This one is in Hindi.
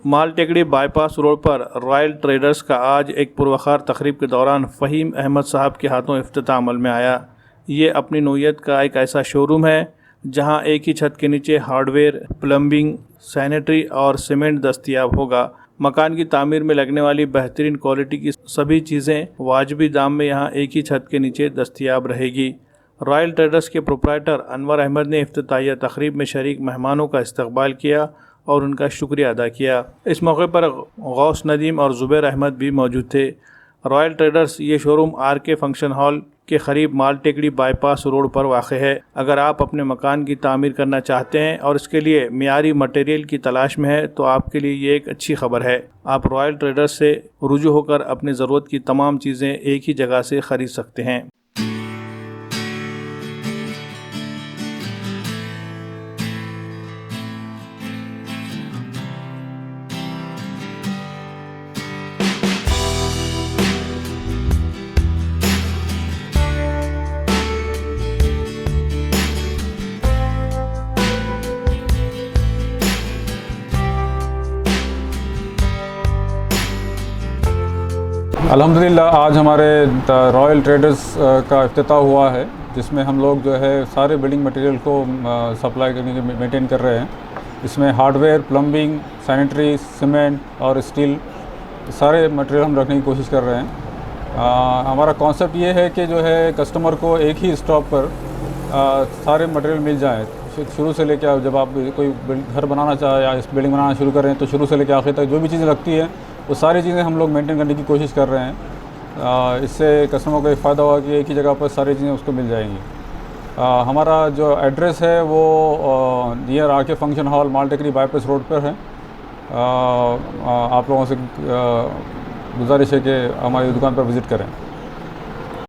माल टेकड़ी बाईपास रोड पर रॉयल ट्रेडर्स का आज एक पुरवकार तकरीब के दौरान फ़हीम अहमद साहब के हाथों इफ्तिताह अमल में आया। ये अपनी नौइयत का एक ऐसा शोरूम है जहां एक ही छत के नीचे हार्डवेयर, प्लम्बिंग, सैनिटरी और सीमेंट दस्तयाब होगा। मकान की तामीर में लगने वाली बेहतरीन क्वालिटी की सभी चीज़ें वाजबी दाम में यहां एक ही छत के नीचे दस्तयाब रहेगी। रॉयल ट्रेडर्स के प्रोप्राइटर अनवर अहमद ने इफ्तिताहिया तकरीब में शरीक मेहमानों का इस्तकबाल किया और उनका शुक्रिया अदा किया। इस मौके पर गौस नदीम और ज़ुबैर अहमद भी मौजूद थे। रॉयल ट्रेडर्स ये शोरूम RK फंक्शन हॉल के करीब माल टेकड़ी बाईपास रोड पर वाक़ है। अगर आप अपने मकान की तामीर करना चाहते हैं और इसके लिए मियारी मटेरियल की तलाश में है तो आपके लिए ये एक अच्छी खबर है। आप रॉयल ट्रेडर्स से रुजू होकर अपनी ज़रूरत की तमाम चीज़ें एक ही जगह से ख़रीद सकते हैं। अल्हम्दुलिल्लाह आज हमारे रॉयल ट्रेडर्स का इफ्तिताह हुआ है, जिसमें हम लोग जो है सारे बिल्डिंग मटेरियल को सप्लाई करने के मेंटेन कर रहे हैं। इसमें हार्डवेयर, प्लम्बिंग, सैनिटरी, सीमेंट और स्टील सारे मटेरियल हम रखने की कोशिश कर रहे हैं। हमारा कॉन्सेप्ट ये है कि जो है कस्टमर को एक ही स्टॉप पर सारे मटेरियल मिल जाएँ। शुरू से लेकर जब आप कोई घर बनाना चाहे या बिल्डिंग बनाना शुरू करें तो शुरू से लेकर आखिर तक जो भी चीज़ें लगती हैं वो सारी चीज़ें हम लोग मेंटेन करने की कोशिश कर रहे हैं। इससे कस्टमर को एक फ़ायदा हुआ कि एक ही जगह पर सारी चीज़ें उसको मिल जाएंगी। हमारा जो एड्रेस है वो नियर RK फंक्शन हॉल माल टेकड़ी बाईपास रोड पर है। आप लोगों से गुजारिश है कि हमारी दुकान पर विज़िट करें।